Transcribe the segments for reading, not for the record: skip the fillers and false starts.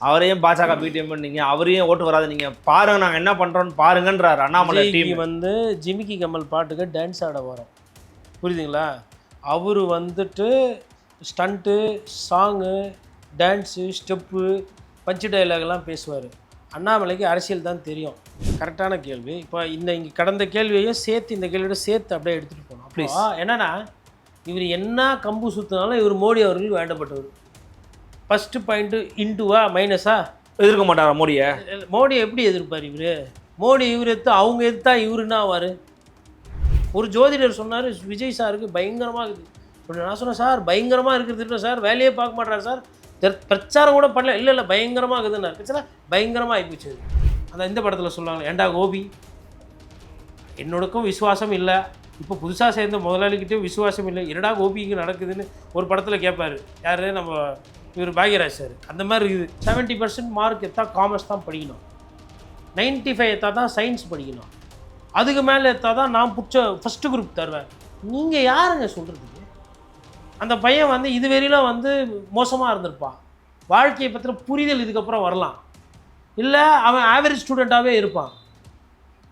அவரையும் பாஜக பிடிஎம் பண்ணீங்க, அவரையும் ஓட்டு வராது, நீங்க பாருங்க நாங்க என்ன பண்றோம்னு பாருங்கன்றாரு அண்ணாமலை டீம். வந்து ஜிமிக்கி கமல் பாட்டுக்கு டான்ஸ் ஆட வரோம், புரியுதுங்களா? அவர் வந்துட்டு ஸ்டண்ட்டு, சாங்கு, டான்ஸு, ஸ்டெப்பு, பஞ்சு டைலாக்லாம் பேசுவார். அண்ணாமலைக்கு அரசியல் தான் தெரியும். கரெக்டான கேள்வி. இப்போ இங்கே கடந்த கேள்வியையும் சேர்த்து இந்த கேள்வியோட சேர்த்து அப்படியே எடுத்துகிட்டு போனோம். ப்ளீஸ். என்னன்னா இவர் என்ன கம்பு சுற்றினாலும் இவர் மோடி அவர்கள் வேண்டப்பட்டவர். First point இன்டுவா மைனஸா? எதிர்க்க மாட்டாரா மோடியை? மோடியை எப்படி எதிர்ப்பார் இவர்? மோடி இவர் எடுத்து அவங்க எடுத்தா இவருன்னா ஆவார். ஒரு ஜோதிடர் சொன்னார் விஜய் சாருக்கு பயங்கரமாக இருக்குது. இப்போ நான் சொன்னேன் சார் பயங்கரமாக இருக்கிறது சார், வேலையே பார்க்க மாட்டார் சார், பிரச்சாரம் கூட பண்ணல. இல்லை பயங்கரமாக இருக்குதுன்னாரு. பிரச்சனை பயங்கரமாக ஆகிப்போச்சு. அந்த இந்த படத்தில் சொல்லுவாங்க, ஏண்டா கோபி என்னோடக்கும் விசுவாசம் இல்லை, இப்போ புதுசாக சேர்ந்த முதலாளிக்கிட்டே விசுவாசம் இல்லை, என்னடா கோபிக்கு நடக்குதுன்னு ஒரு படத்தில் கேட்பார். யார்? நம்ம இவர் பாக்யராஜ் சார். அந்த மாதிரி இருக்குது. 70% மார்க் எடுத்தால் காமர்ஸ் தான் படிக்கணும், 95 எடுத்தால் தான் சயின்ஸ் படிக்கணும், அதுக்கு மேலே எடுத்தால் தான் நான் பிடிச்ச ஃபஸ்ட்டு குரூப் தருவேன். நீங்கள் யாருங்க சொல்கிறதுக்கு? அந்த பையன் வந்து இதுவரையிலும் வந்து மோசமாக இருந்திருப்பான், வாழ்க்கையை பற்றின புரிதல் இதுக்கப்புறம் வரலாம், இல்லை அவன் ஆவரேஜ் ஸ்டூடெண்ட்டாகவே இருப்பான்.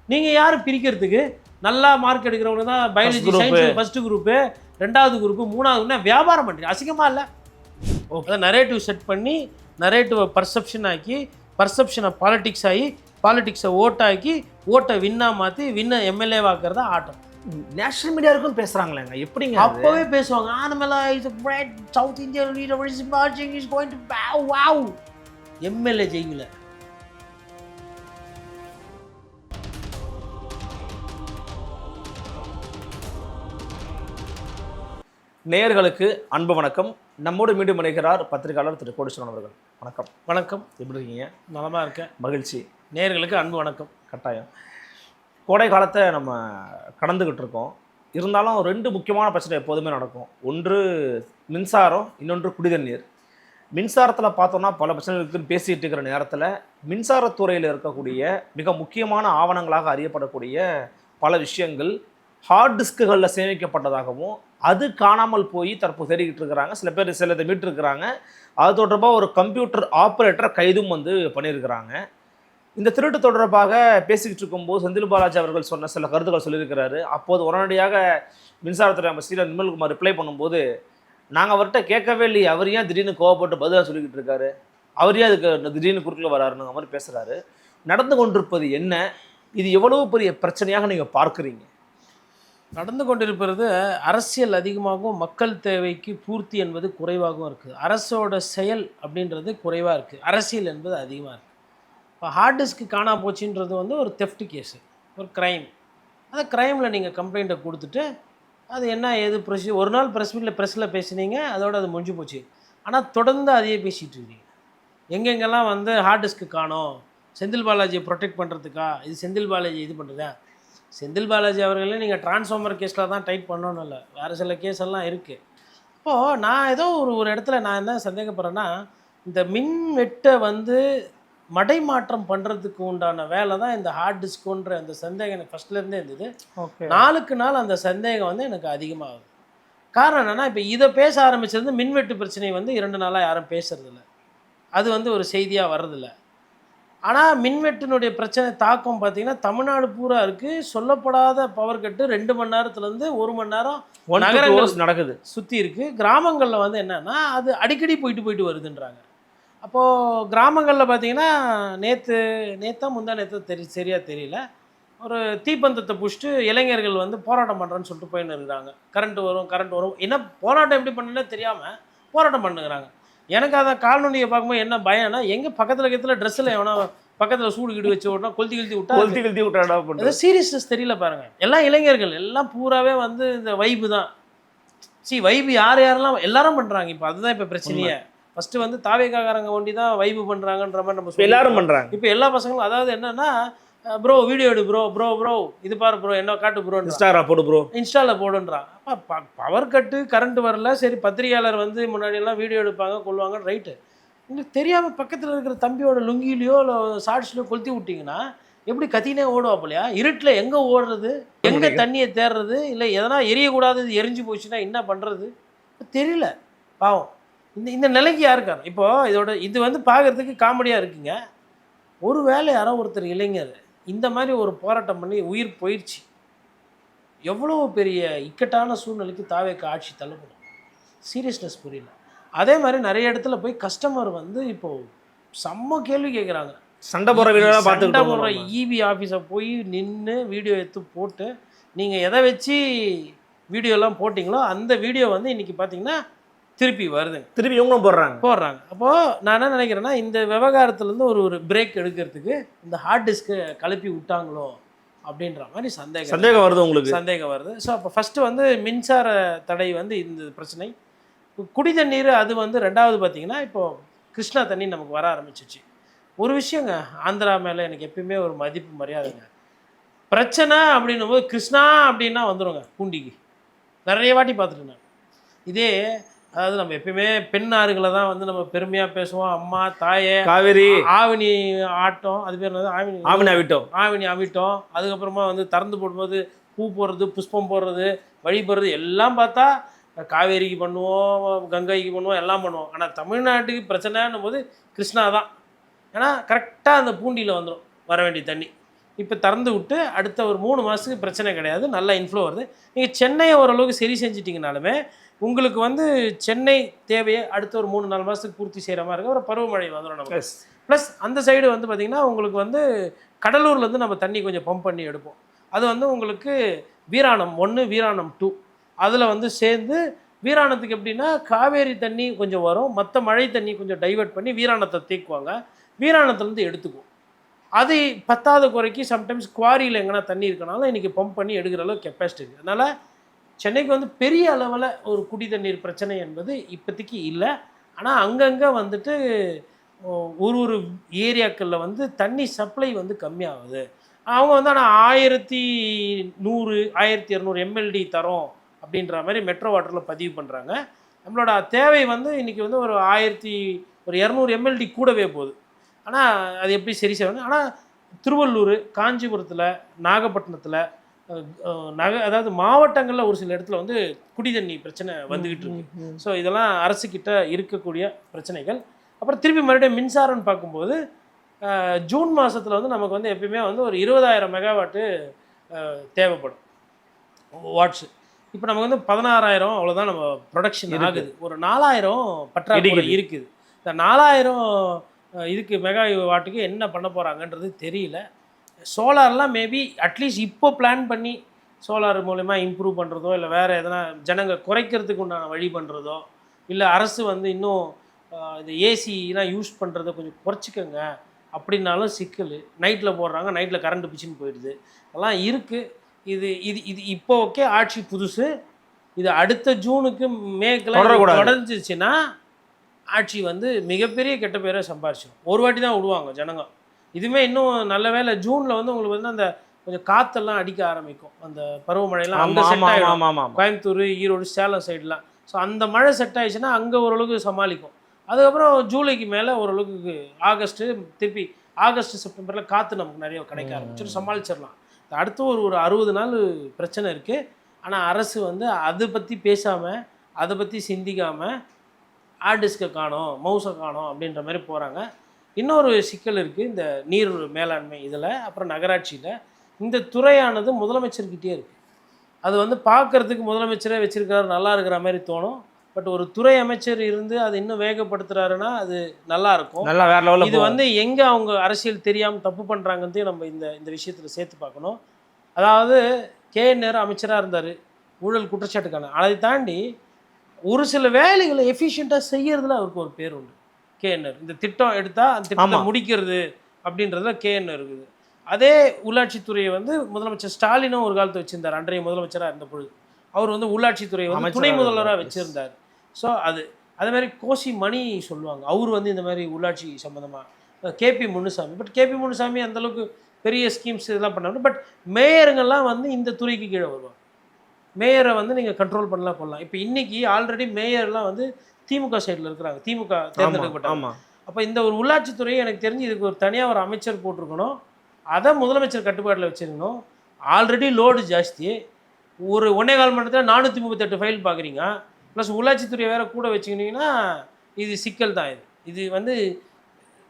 நீங்கள் யார் பிரிக்கிறதுக்கு? நல்லா மார்க் எடுக்கிறவங்க தான் பயாலஜி சயின்ஸ் ஃபஸ்ட்டு குரூப்பு, 2வது குரூப்பு, 3வது வியாபாரம் பண்ணுறீங்க. அசிங்கமாக இல்லை? ஓகே, நரேட்டிவ் செட் பண்ணி நரேட்டிவை பர்செப்ஷன் ஆக்கி, பர்செப்ஷனை பாலிட்டிக்ஸ் ஆகி, பாலிட்டிக்ஸை ஓட்டாக்கி, ஓட்டை வின்னாக மாற்றி வின்னை எம்எல்ஏ வாக்குறதா ஆட்டம். நேஷனல் மீடியாவுக்கும் பேசுகிறாங்களேங்க, எப்படிங்க? அப்போவே பேசுவாங்க, ஆனமலா is a great South Indian leader is emerging, is going to wow. MLA ஜெயிக்கல. நேயர்களுக்கு அன்பு வணக்கம். நம்மோடு மீண்டும் இணைகிறார் பத்திரிகையாளர் திரு கோடீஸ்வரன் அவர்கள். வணக்கம். வணக்கம். எப்படி இருக்கீங்க? நலமாக இருக்கேன். மகிழ்ச்சி. நேயர்களுக்கு அன்பு வணக்கம். கட்டாயம். கோடை காலத்தை நம்ம கடந்துக்கிட்டு இருக்கோம். இருந்தாலும் 2 முக்கியமான பிரச்சனை எப்போதுமே நடக்கும். ஒன்று மின்சாரம், இன்னொன்று குடிதண்ணீர். மின்சாரத்தில் பார்த்தோன்னா பல பிரச்சனைகள் இருக்குன்னு பேசிகிட்டு இருக்கிற நேரத்தில் மின்சாரத்துறையில் இருக்கக்கூடிய மிக முக்கியமான ஆவணங்களாக அறியப்படக்கூடிய பல விஷயங்கள் ஹார்ட் டிஸ்க்குகளில் சேமிக்கப்பட்டதாகவும் அது காணாமல் போய் தற்போது தேடிக்கிட்டு இருக்கிறாங்க. சில பேர் சிலதை மீட்டிருக்கிறாங்க. அது தொடர்பாக ஒரு கம்ப்யூட்டர் ஆப்ரேட்டரை கைதும் வந்து பண்ணியிருக்கிறாங்க. இந்த திருட்டு தொடர்பாக பேசிக்கிட்டு இருக்கும்போது செந்தில் பாலாஜி அவர்கள் சொன்ன சில கருத்துக்கள் சொல்லியிருக்கிறாரு. அப்போது உடனடியாக மின்சாரத்துறை அமைச்சர் நிர்மல்குமார் ரிப்ளை பண்ணும்போது, நாங்கள் அவர்கிட்ட கேட்கவே இல்லையே, அவர் ஏன் திடீர்னு கோவப்பட்டு பதிலாக சொல்லிக்கிட்டு இருக்காரு, அவர் ஏன் அதுக்கு திடீர்னு குறுக்கில் வராருன்னு மாதிரி பேசுகிறாரு. நடந்து கொண்டிருப்பது என்ன? இது எவ்வளவு பெரிய பிரச்சனையாக நீங்கள் பார்க்குறீங்க? நடந்து கொண்டிருப்பது அரசியல் அதிகமாகவும் மக்கள் தேவைக்கு பூர்த்தி என்பது குறைவாகவும் இருக்குது. அரசோட செயல் அப்படின்றது குறைவாக இருக்குது, அரசியல் என்பது அதிகமாக இருக்குது. இப்போ ஹார்ட் டிஸ்க்கு காணா போச்சுன்றது வந்து ஒரு தெஃப்ட் கேஸு, ஒரு க்ரைம். அந்த க்ரைமில் நீங்கள் கம்ப்ளைண்ட்டை கொடுத்துட்டு அது என்ன ஏது ஒரு நாள் ப்ரெஸ்ஸில் பேசுனீங்க, அதோடு அது முடிஞ்சு போச்சு. ஆனால் தொடர்ந்து அதையே பேசிகிட்டு இருக்கீங்க. எங்கெங்கெல்லாம் வந்து ஹார்ட் டிஸ்க்கு காணோம், செந்தில் பாலாஜியை ப்ரொடெக்ட் பண்ணுறதுக்கா, இது செந்தில் பாலாஜி இது பண்ணுறதா? செந்தில் பாலாஜி அவர்களே நீங்கள் டிரான்ஸ்ஃபார்மர் கேஸில் தான் டைப் பண்ணணும், இல்லை வேறு சில கேஸ் எல்லாம் இருக்குது. அப்போது நான் ஏதோ ஒரு இடத்துல நான் என்ன சந்தேகப்படுறேன்னா, இந்த மின் வெட்டை வந்து மடைமாற்றம் பண்ணுறதுக்கு உண்டான வேலை தான் இந்த ஹார்ட் டிஸ்க்குன்ற அந்த சந்தேகம் எனக்கு ஃபஸ்ட்லேருந்தே இருந்தது. ஓகே, நாளுக்கு நாள் அந்த சந்தேகம் வந்து எனக்கு அதிகமாகுது. காரணம் என்னென்னா, இப்போ இதை பேச ஆரம்பிச்சிருந்து மின்வெட்டு பிரச்சனை வந்து 2 நாளாக யாரும் பேசுறதில்ல, அது வந்து ஒரு செய்தியாக வர்றதில்லை. ஆனால் மின்வெட்டினுடைய பிரச்சனை தாக்கம் பார்த்திங்கன்னா தமிழ்நாடு பூரா இருக்குது. சொல்லப்படாத பவர் கட்டு 2 மணி நேரத்துலேருந்து 1 மணி நேரம் நகரங்கள் நடக்குது, சுற்றி இருக்குது. கிராமங்களில் வந்து என்னென்னா அது அடிக்கடி போயிட்டு வருதுன்றாங்க. அப்போது கிராமங்களில் பார்த்திங்கன்னா நேற்று முந்தா நேற்று சரியாக தெரியல, ஒரு தீப்பந்தத்தை பிடிச்சிட்டு இளைஞர்கள் வந்து போராட்டம் பண்ணுறேன்னு சொல்லிட்டு போயின்னு இருக்கிறாங்க. கரண்ட் வரும் என்ன போராட்டம் எப்படி பண்ணுன்னே தெரியாமல் போராட்டம் பண்ணுங்கிறாங்க. எனக்கு அதை கால்நொடியை பார்க்கும்போது என்ன பயம்னா, எங்கே பக்கத்தில் ட்ரெஸ்ஸில் எவனா பக்கத்தில் சூடு கீடு வச்சு விட்டா கொளுத்தி விட்டா சீரியஸ்னஸ் தெரியல பாருங்கள். எல்லாம் இளைஞர்கள் எல்லாம் பூராவே வந்து இந்த வைப்பு தான். வைப்பு யாரெல்லாம் எல்லாரும் பண்ணுறாங்க. இப்போ அதுதான் இப்போ பிரச்சனையே. ஃபஸ்ட்டு வந்து தாவேக்காரங்க ஒண்டி தான் வைப்பு பண்ணுறாங்கன்ற மாதிரி நம்ம எல்லாரும் பண்ணுறாங்க. இப்போ எல்லா பசங்களும் அதாவது என்னென்னா, ப்ரோ வீடியோ எடு ப்ரோ இது பாரு ப்ரோ, என்ன காட்டு ப்ரோ, இன்ஸ்டாகிராம் போடு ப்ரோ, இன்ஸ்டாவில் போடுன்றான். அப்போ பவர் கட்டு கரண்ட் வரல, சரி பத்திரிகையாளர் வந்து முன்னாடியெல்லாம் வீடியோ எடுப்பாங்க கொள்வாங்க, ரைட்டு. உங்களுக்கு தெரியாமல் பக்கத்தில் இருக்கிற தம்பியோட லுங்கிலையோ இல்லை ஷார்ட்ஸ்லையோ கொளுத்தி விட்டிங்கன்னா எப்படி கத்தினே ஓடுவாப்பில்லையா? இருட்டில் எங்கே ஓடுறது, எங்கே தண்ணியை தேடுறது, இல்லை எதனா எரியக்கூடாது எரிஞ்சு போச்சுன்னா என்ன பண்ணுறது தெரியல. பாவம் இந்த நிலைக்கு யார் காரணம்? இப்போது இது வந்து பார்க்குறதுக்கு காமெடியாக இருக்குங்க. ஒரு வேளை யாரோ ஒருத்தர் இளைஞர் இந்த மாதிரி ஒரு போராட்டம் பண்ணி உயிர் போயிடுச்சு, எவ்வளோ பெரிய இக்கட்டான சூழ்நிலைக்கு தாவேக்கு ஆட்சி தள்ளப்படும். சீரியஸ்னஸ் புரியல. அதே மாதிரி நிறைய இடத்துல போய் கஸ்டமர் வந்து இப்போது செம்ம கேள்வி கேட்குறாங்க. சண்டை போடுற வீடியோலாம் சண்டை போடுற பார்த்துக்கிட்டோம். இபி ஆஃபீஸை போய் நின்று வீடியோ எடுத்து போட்டு நீங்கள் எதை வச்சு வீடியோலாம் போட்டிங்களோ அந்த வீடியோ வந்து இன்றைக்கி பார்த்தீங்கன்னா திருப்பி வருதுங்க. திருப்பி இவங்களும் போடுறாங்க. அப்போது நான் என்ன நினைக்கிறேன்னா, இந்த விவகாரத்துலேருந்து ஒரு பிரேக் எடுக்கிறதுக்கு இந்த ஹார்ட் டிஸ்க்கு கலப்பி விட்டாங்களோ அப்படின்ற மாதிரி சந்தேகம் வருது உங்களுக்கு. சந்தேகம் வருது. ஸோ அப்போ ஃபஸ்ட்டு வந்து மின்சார தடை வந்து இந்த பிரச்சனை. குடி தண்ணீர் அது வந்து ரெண்டாவது பார்த்தீங்கன்னா, இப்போது கிருஷ்ணா தண்ணி நமக்கு வர ஆரம்பிச்சிச்சு. ஒரு விஷயங்க, ஆந்திரா மேலே எனக்கு எப்பயுமே ஒரு மதிப்பு மரியாதைங்க. பிரச்சனை அப்படின்னும் போது கிருஷ்ணா அப்படின்னா வந்துடுங்க பூண்டிக்கு. நிறைய வாட்டி பார்த்துட்டு நான் இதே, அதாவது நம்ம எப்பயுமே பெண் ஆறுகளை தான் வந்து நம்ம பெருமையாக பேசுவோம். அம்மா, தாயே, காவேரி, ஆவணி ஆட்டம், அது பேர் என்னது, ஆவணி அவிட்டோம். அதுக்கப்புறமா வந்து திறந்து போடும்போது பூ போடுறது, புஷ்பம் போடுறது, வழி போடுறது எல்லாம் பார்த்தா காவேரிக்கு பண்ணுவோம், கங்கைக்கு பண்ணுவோம், எல்லாம் பண்ணுவோம். ஆனால் தமிழ்நாட்டுக்கு பிரச்சனைன்னும் போது கிருஷ்ணா தான். ஏன்னா கரெக்டாக அந்த பூண்டியில் வந்துடும் வர வேண்டிய தண்ணி. இப்போ திறந்து விட்டு அடுத்த ஒரு 3 மாதத்துக்கு பிரச்சனை கிடையாது, நல்லா இன்ஃப்ளோ வருது. நீங்கள் சென்னையை ஓரளவுக்கு சரி செஞ்சிட்டிங்கனாலுமே உங்களுக்கு வந்து சென்னை தேவையை அடுத்த ஒரு 3-4 மாதத்துக்கு பூர்த்தி செய்கிற மாதிரி இருக்க ஒரு பருவமழை வந்துடும் நமக்கு. ப்ளஸ் அந்த சைடு வந்து பார்த்திங்கன்னா உங்களுக்கு வந்து கடலூர்லேருந்து நம்ம தண்ணி கொஞ்சம் பம்ப் பண்ணி எடுப்போம். அது வந்து உங்களுக்கு வீராணம் 1, வீராணம் 2 அதில் வந்து சேர்ந்து வீராணத்துக்கு எப்படின்னா காவேரி தண்ணி கொஞ்சம் வரும், மற்ற மழை தண்ணி கொஞ்சம் டைவெர்ட் பண்ணி வீராணத்தை தேக்குவாங்க, வீராணத்துலேருந்து எடுத்துக்குவோம். அது 10வது குறைக்கு சம்டைம்ஸ் குவாரியில் எங்கன்னா தண்ணி இருக்கனாலும் இன்றைக்கி பம்ப் பண்ணி எடுக்கிற அளவுக்கு கெப்பாசிட்டி இருக்குது. அதனால் சென்னைக்கு வந்து பெரிய அளவில் ஒரு குடி தண்ணீர் பிரச்சனை என்பது இப்போதைக்கு இல்லை. ஆனால் அங்கங்கே வந்துட்டு ஒரு ஏரியாக்களில் வந்து தண்ணி சப்ளை வந்து கம்மியாகுது. அவங்க வந்து ஆனால் 1100 1200 எம்எல்டி தரோம் அப்படின்ற மாதிரி மெட்ரோ வாட்டரில் பதிவு பண்ணுறாங்க. நம்மளோட தேவை வந்து இன்றைக்கி வந்து ஒரு 200 எம்எல்டி கூடவே போகுது. ஆனால் அது எப்படி சரி செய்யணும்? ஆனால் திருவள்ளூர், காஞ்சிபுரத்தில், நாகப்பட்டினத்தில், அதாவது மாவட்டங்களில் ஒரு சில இடத்துல வந்து குடி தண்ணி பிரச்சனை வந்துக்கிட்டு இருக்கு. ஸோ இதெல்லாம் அரசுக்கிட்ட இருக்கக்கூடிய பிரச்சனைகள். அப்புறம் திருப்பி மறுபடியும் மின்சாரம்னு பார்க்கும்போது ஜூன் மாதத்தில் வந்து நமக்கு வந்து எப்பயுமே வந்து ஒரு 20,000 மெகாவாட்டு தேவைப்படும் வாட்ஸு. இப்போ நமக்கு வந்து 16,000 அவ்வளோதான் நம்ம ப்ரொடக்ஷன் ஆகுது. ஒரு 4,000 பற்றாக்குறை இருக்குது. இந்த 4,000 இதுக்கு மெகா வாட்டுக்கு என்ன பண்ண போகிறாங்கன்றது தெரியல. சோலார்லாம் மேபி அட்லீஸ்ட் இப்போ பிளான் பண்ணி சோலார் மூலமா இம்ப்ரூவ் பண்ணுறதோ, இல்லை வேறு எதனா ஜனங்க குறைக்கிறதுக்கு உண்டான வழி பண்ணுறதோ, இல்லை அரசு வந்து இன்னும் இந்த ஏசிலாம் யூஸ் பண்ணுறதை கொஞ்சம் குறைச்சிக்கங்க அப்படின்னாலும் சிக்கல். நைட்டில் போடுறாங்க, நைட்டில் கரண்ட் பிச்சுன்னு போயிடுது, அதெல்லாம் இருக்குது. இது இது இது இப்போ ஓகே, ஆட்சி புதுசு. இது அடுத்த ஜூனுக்கு மேக்கெல்லாம் தொடர்ந்துச்சுன்னா ஆட்சி வந்து மிகப்பெரிய கெட்ட பேரை சம்பாரிச்சிடும். ஒரு வாட்டி தான் விடுவாங்க ஜனங்க. இதுவுமே இன்னும் நல்ல வேலை ஜூனில் வந்து உங்களுக்கு வந்து அந்த கொஞ்சம் காற்றெல்லாம் அடிக்க ஆரம்பிக்கும், அந்த பருவமழையெல்லாம் அங்கே செட் ஆகிடும். கோயம்புத்தூர், ஈரோடு, சேலம் சைடெலாம். ஸோ அந்த மழை செட் ஆகிடுச்சுன்னா அங்கே ஓரளவுக்கு சமாளிக்கும். அதுக்கப்புறம் ஜூலைக்கு மேலே ஓரளவுக்கு திருப்பி ஆகஸ்ட் செப்டம்பரில் காற்று நமக்கு நிறைய கிடைக்க ஆரம்பிச்சிடும், சமாளிச்சிடலாம். அடுத்து ஒரு 60 நாள் பிரச்சனை இருக்குது. ஆனால் அரசு வந்து அதை பற்றி பேசாமல், அதை பற்றி சிந்திக்காமல் ஹார்ட் டிஸ்கை காணோம், மவுஸை காணோம் அப்படின்ற மாதிரி போகிறாங்க. இன்னொரு சிக்கல் இருக்குது இந்த நீர் மேலாண்மை இதில். அப்புறம் நகராட்சியில் இந்த துறையானது முதலமைச்சர்கிட்டே இருக்குது. அது வந்து பார்க்குறதுக்கு முதலமைச்சரே வச்சுருக்கிறாரு, நல்லா இருக்கிற மாதிரி தோணும். பட் ஒரு துறை அமைச்சர் இருந்து அது இன்னும் வேகப்படுத்துகிறாருன்னா அது நல்லாயிருக்கும். நல்லா வேறு லெவலில். இது வந்து எங்கே அவங்க அரசியல் தெரியாமல் தப்பு பண்ணுறாங்கன்னு நம்ம இந்த விஷயத்தில் சேர்த்து பார்க்கணும். அதாவது KNR அமைச்சராக இருந்தார், ஊழல் குற்றச்சாட்டுக்கான. அதை தாண்டி ஒரு சில வேலைகளை எஃபிஷியண்ட்டாக செய்யறதுல அவருக்கு ஒரு பேர் உண்டு. KNR இந்த திட்டம் எடுத்தால் அந்த திட்டத்தை முடிக்கிறது அப்படின்றதுல KNR இருக்குது. அதே உள்ளாட்சித்துறையை வந்து முதலமைச்சர் ஸ்டாலினும் ஒரு காலத்தை வச்சுருந்தார். அன்றைய முதலமைச்சராக இருந்த பொழுது அவர் வந்து உள்ளாட்சித்துறையை வந்து துணை முதல்வராக வச்சுருந்தார். ஸோ அதே மாதிரி கோசி மணி சொல்லுவாங்க, அவர் வந்து இந்த மாதிரி உள்ளாட்சி சம்மந்தமாக KP Munusamy. But KP Munusamy அந்தளவுக்கு பெரிய ஸ்கீம்ஸ் இதெல்லாம் பண்ணாங்க. பட் மேயருங்கெல்லாம் வந்து இந்த துறைக்கு கீழே வருவாங்க. மேயரை வந்து நீங்கள் கண்ட்ரோல் பண்ணலாம். இப்போ இன்றைக்கி ஆல்ரெடி மேயர்லாம் வந்து திமுக சைடில் இருக்கிறாங்க, திமுக தேர்ந்தெடுக்கப்பட்டாங்க. அப்போ இந்த ஒரு உள்ளாட்சித்துறையை எனக்கு தெரிஞ்சு இதுக்கு ஒரு தனியாக ஒரு அமைச்சர் போட்டிருக்கணும், அதை முதலமைச்சர் கட்டுப்பாட்டில் வச்சுருக்கணும். ஆல்ரெடி லோடு ஜாஸ்தி. ஒரு 1.25 மணி நேரத்தில் 438 ஃபைல் பார்க்குறீங்க, ப்ளஸ் உள்ளாட்சித்துறையை வேறு கூட வச்சுக்கிட்டிங்கன்னா இது சிக்கல் தான். இது வந்து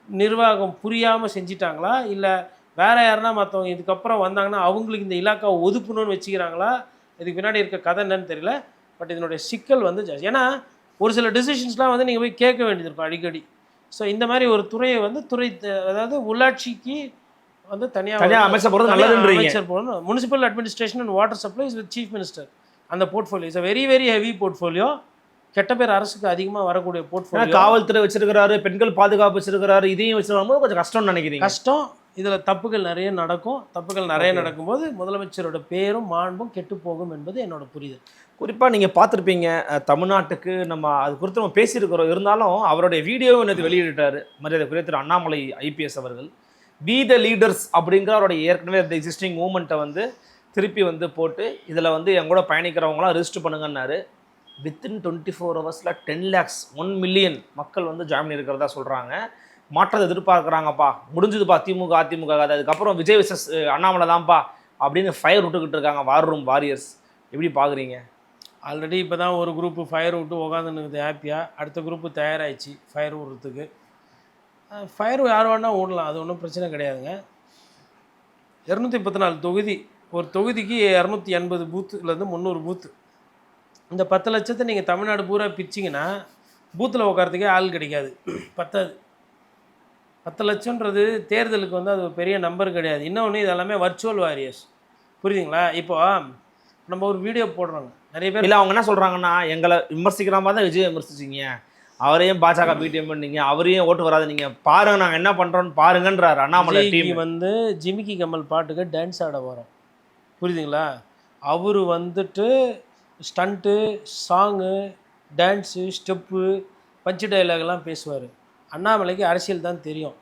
நிர்வாகம் புரியாமல் செஞ்சிட்டாங்களா, இல்லை வேற யாருன்னா மற்றவங்க இதுக்கப்புறம் வந்தாங்கன்னா அவங்களுக்கு இந்த இலாக்காவை ஒதுக்கணும்னு வச்சுக்கிறாங்களா, இதுக்கு பின்னாடி இருக்க கதை என்னன்னு தெரியல. பட் இதனுடைய சிக்கல் வந்து ஜாஸ்தி. ஏன்னா ஒரு சில டிசிஷன்ஸ்லாம் வந்து நீங்கள் போய் கேட்க வேண்டியது இருக்கும் அடிக்கடி. ஸோ இந்த மாதிரி ஒரு துறையை வந்து அதாவது உள்ளாட்சிக்கு வந்து தனியாக அமைச்சர் போகிறது நல்லதுன்றீங்க. அமைச்சர் போகணும். Municipal administration and water supply is with chief minister. அந்த portfolio is very very heavy portfolio. கெட்ட பேர் அரசுக்கு அதிகமாக வரக்கூடிய போர்ட்ஃபோலியோ. காவல்துறை வச்சிருக்கிறாரு, பெண்கள் பாதுகாப்பு வச்சிருக்கிறாரு, இதையும் வச்சிருக்கும் கொஞ்சம் கஷ்டம்னு நினைக்கிறீங்க? கஷ்டம். இதில் தப்புகள் நிறைய நடக்கும். தப்புகள் நிறைய நடக்கும்போது முதலமைச்சரோட பேரும் மாண்பும் கெட்டு போகும் என்பது என்னோட புரிதல். குறிப்பாக நீங்கள் பார்த்துருப்பீங்க, தமிழ்நாட்டுக்கு நம்ம அது குறித்து நம்ம பேசியிருக்கிறோம். இருந்தாலும் அவருடைய வீடியோவும் நேற்று வெளியிட்டார் மரியாதைக்குரிய திரு அண்ணாமலை ஐபிஎஸ் அவர்கள். பி த லீடர்ஸ் அப்படிங்கிற அவருடைய ஏற்கனவே அந்த எக்ஸிஸ்டிங் மூமெண்ட்டை வந்து திருப்பி வந்து போட்டு இதில் வந்து என் கூட பயணிக்கிறவங்களாம் ரெஜிஸ்டர் பண்ணுங்கன்னாரு. வித்தின் 24 ஹவர்ஸில் 10 lakhs 1 million மக்கள் வந்து ஜாயின் இருக்கிறதா சொல்கிறாங்க. மாற்றத்தை எதிர்பார்க்குறாங்கப்பா. முடிஞ்சதுப்பா திமுக அதிமுக. அதுக்கப்புறம் விஜய் விசஸ் அண்ணாமலை தான்ப்பா அப்படின்னு ஃபயர் விட்டுக்கிட்டு இருக்காங்க வார் ரூம் வாரியர்ஸ். எப்படி பார்க்குறீங்க? ஆல்ரெடி இப்போ தான் ஒரு குரூப்பு ஃபயர் விட்டு உட்காந்துன்னு ஹாப்பியாக. அடுத்த குரூப்பு தயாராகிடுச்சு ஃபயர் விடுறதுக்கு. ஃபயர் யார் வேணால் ஓடலாம், அது ஒன்றும் பிரச்சனை கிடையாதுங்க. 234 தொகுதி, ஒரு தொகுதிக்கு 280 பூத்துலேருந்து 300 பூத்து. இந்த 10 லட்சத்தை நீங்கள் தமிழ்நாடு பூரா பிரிச்சிங்கன்னா பூத்தில் உட்காரத்துக்கே ஆள் கிடைக்காது, பத்தாது. 10 லட்சம்ன்றது தேர்தலுக்கு வந்து அது பெரிய நம்பர் கிடையாது. இன்னொன்று இது எல்லாமே வர்ச்சுவல் வாரியர்ஸ், புரியுதுங்களா? இப்போ நம்ம ஒரு வீடியோ போடுறோங்க, நிறைய பேர் இல்லை அவங்க என்ன சொல்கிறாங்கன்னா, எங்களை விமர்சிக்கிற மாதிரி தான் விஜய் விமர்சிச்சிங்க, அவரையும் பாஜக பிடிஎம் பண்ணீங்க, அவரையும் ஓட்டு வராது, நீங்கள் பாருங்கள் நாங்கள் என்ன பண்ணுறோன்னு பாருங்கன்றார் அண்ணாமலை டீம். வந்து ஜிமிக்கி கமல் பாட்டுக்கு டான்ஸ் ஆட வரோம், புரியுதுங்களா? அவர் வந்துட்டு ஸ்டண்ட்டு, சாங்கு, டான்ஸு, ஸ்டெப்பு, பஞ்சு டைலாக்லாம் பேசுவார். அண்ணாமலைக்கு அரசியல் தான் தெரியும்.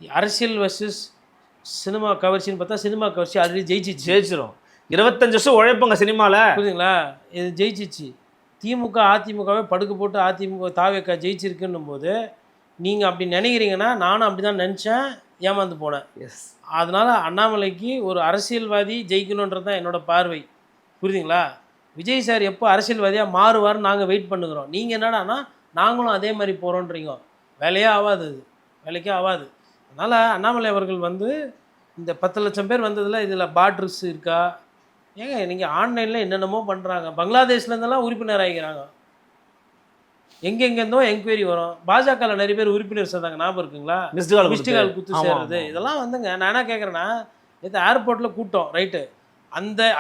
அரசியல் வர்சஸ் சினிமா கவர்ச்சின்னு பார்த்தா சினிமா கவர்ச்சி ஆல்ரெடி ஜெயிச்சிடும். 25 வருஷம் உழைப்புங்க சினிமாவில், புரியுதுங்களா? இது ஜெயிச்சிச்சு. திமுக அதிமுகவே படுக்க போட்டு அதிமுக தாவேக்கா ஜெயிச்சிருக்குன்னும் போது நீங்கள் அப்படி நினைக்கிறீங்கன்னா நானும் அப்படி தான் நினச்சேன், ஏமாந்து போனேன். எஸ், அதனால் அண்ணாமலைக்கு ஒரு அரசியல்வாதி ஜெயிக்கணுன்றது தான் என்னோடய பார்வை, புரியுதுங்களா? விஜய் சார் எப்போ அரசியல்வாதியாக மாறுவார்னு நாங்கள் வெயிட் பண்ணுகிறோம். நீங்கள் என்னடானா நாங்களும் அதே மாதிரி போகிறோன்றீங்க. வேலையே ஆகாது, அது வேலைக்கே ஆகாது. அதனால் அண்ணாமலை அவர்கள் வந்து இந்த 10 லட்சம் பேர் வந்ததில் இதில் பார்டர்ஸ் இருக்கா? ஏங்க நீங்கள் ஆன்லைனில் என்னென்னமோ பண்ணுறாங்க. பங்களாதேஷ்லேருந்தெல்லாம் உறுப்பினர் ஆகிக்கிறாங்க. எங்கெங்கேருந்தோ என்கொயரி வரும். பாஜகவில் நிறைய பேர் உறுப்பினர் சேர்ந்தாங்க, ஞாபகம் இருக்குங்களா? மிஸ்டு கால் குத்து சேர்றது இதெல்லாம் வந்துங்க. நான் என்ன கேட்குறேன்னா, நேற்று ஏர்போர்ட்டில் கூட்டம், ரைட்டு,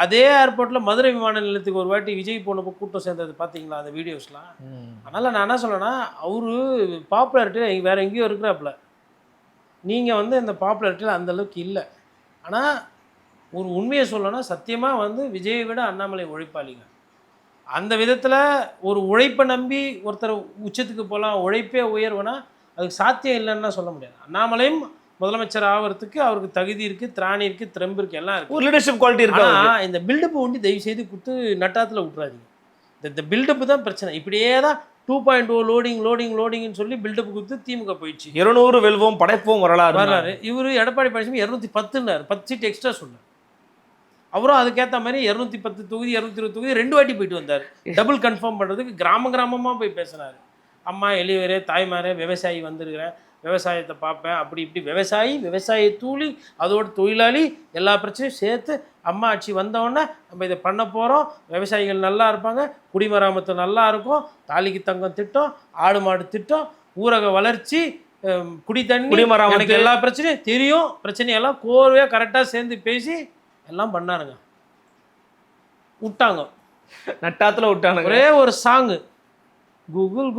அதே ஏர்போர்ட்டில் மதுரை விமான நிலையத்துக்கு ஒரு வாட்டி விஜய் போனப்போ கூட்டம் சேர்ந்தது பார்த்தீங்களா அந்த வீடியோஸ்லாம்? அதனால் நான் என்ன சொல்கிறேன்னா, அவரு பாப்புலாரிட்டியில் வேறு எங்கேயோ இருக்கிறாப்புல. நீங்கள் வந்து இந்த பாப்புலாரிட்டியில் அந்தளவுக்கு இல்லை. ஆனால் ஒரு உண்மையை சொல்லணும்னா சத்தியமாக வந்து விஜயை விட அண்ணாமலை உழைப்பாளிங்க. அந்த விதத்தில் ஒரு உழைப்பை நம்பி ஒருத்தர் உச்சத்துக்கு போகலாம், உழைப்பே உயர்வுனா அதுக்கு சாத்தியம் இல்லைன்னா சொல்ல முடியாது. அண்ணாமலையும் முதலமைச்சர் ஆகிறதுக்கு அவருக்கு தகுதி இருக்குது, திராணி இருக்குது, திறம்பு இருக்குது, எல்லாம் இருக்குது, ஒரு லீடர்ஷிப் குவாலிட்டி இருக்குது. ஆனால் இந்த பில்டப் ஒண்டி தயவு செய்து கொடுத்து நட்டாத்தில் விட்றாதீங்க. இந்த பில்டப்பு தான் பிரச்சனை. இப்படியே தான் 2.0 லோடிங்னு சொல்லி பில்டப் கொடுத்து திமுக போயிடுச்சு. 200 வெல்வோம் படைப்போம் வரலாறு. இவர் எடப்பாடி பழனிசாமி 210ன்னாரு, 10 சீட் எக்ஸ்ட்ரா சொன்னார். அவரும் அதுக்கேற்ற மாதிரி 210 தொகுதி 220 தொகுதி 2 வாட்டி போயிட்டு வந்தார். டபுள் கன்ஃபார்ம் பண்ணுறதுக்கு கிராமமாக போய் பேசினார். அம்மா எளியவரே தாய்மாரே விவசாயி வந்திருக்கிறேன், விவசாயத்தை பார்ப்பேன், அப்படி இப்படி விவசாய தூளி அதோட தொழிலாளி எல்லா பிரச்சனையும் சேர்த்து அம்மா ஆட்சி வந்தோடனே நம்ம இதை பண்ண போகிறோம், விவசாயிகள் நல்லா இருப்பாங்க, குடிமராமத்து நல்லா இருக்கும், தாலிக்கு தங்கம் திட்டம், ஆடு மாடு திட்டம், ஊரக வளர்ச்சி, குடி தண்ணி, எனக்கு எல்லா பிரச்சனையும் தெரியும், பிரச்சனையெல்லாம் கோர்வையாக கரெக்டாக சேர்ந்து பேசி எல்லாம் பண்ணாருங்க. விட்டாங்க, நட்டாத்தில் விட்டாங்க. ஒரே ஒரு சாங்கு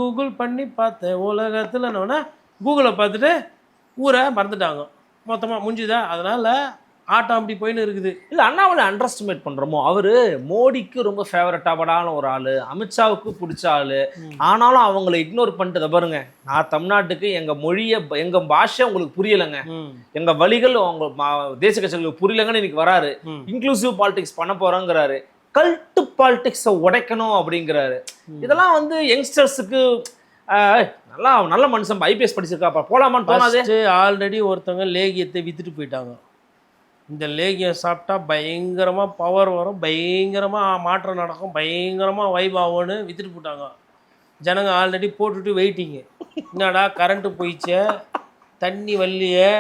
கூகுள் பண்ணி பார்த்தேன் உலகத்தில் கூகுளை பார்த்துட்டு ஊரை மறந்துட்டாங்க மொத்தமாக, முடிஞ்சுதா? அதனால் ஆட்டம் அப்படி போயின்னு இருக்குது. இல்லை அண்ணாமலை அண்டர் எஸ்டிமேட் பண்ணுறோமோ, அவர் மோடிக்கு ரொம்ப ஃபேவரட்டான ஒரு ஆள், அமித்ஷாவுக்கு பிடிச்ச ஆள், ஆனாலும் அவங்கள இக்னோர் பண்ணிட்டு பாருங்க, நான் தமிழ்நாட்டுக்கு எங்கள் மொழியை எங்கள் பாஷை உங்களுக்கு புரியலைங்க, எங்கள் வழிகள் அவங்க தேசிய கட்சிகளுக்கு புரியலைங்கன்னு இன்னைக்கு வராரு. இன்க்ளூசிவ் பாலிடிக்ஸ் பண்ண போகிறோங்கிறாரு, கல்ட்டு பாலிடிக்ஸை உடைக்கணும் அப்படிங்கிறாரு. இதெல்லாம் வந்து யங்ஸ்டர்ஸுக்கு நல்ல மனுஷன் ஐபிஎஸ் படிச்சிருக்காப்பா போலாமான்னு தோணாது. ஆல்ரெடி ஒருத்தவங்க லேகியத்தை வித்துட்டு போயிட்டாங்க. இந்த லேகியம் சாப்பிட்டா பயங்கரமாக பவர் வரும், பயங்கரமாக மாற்றம் நடக்கும், பயங்கரமாக வைப் ஆகும்னு வித்துட்டு போட்டாங்க. ஜனங்க ஆல்ரெடி போட்டுட்டு வெயிட்டிங்கு. என்னடா கரண்ட்டு போயிடுச்சே, தண்ணி வரலையே,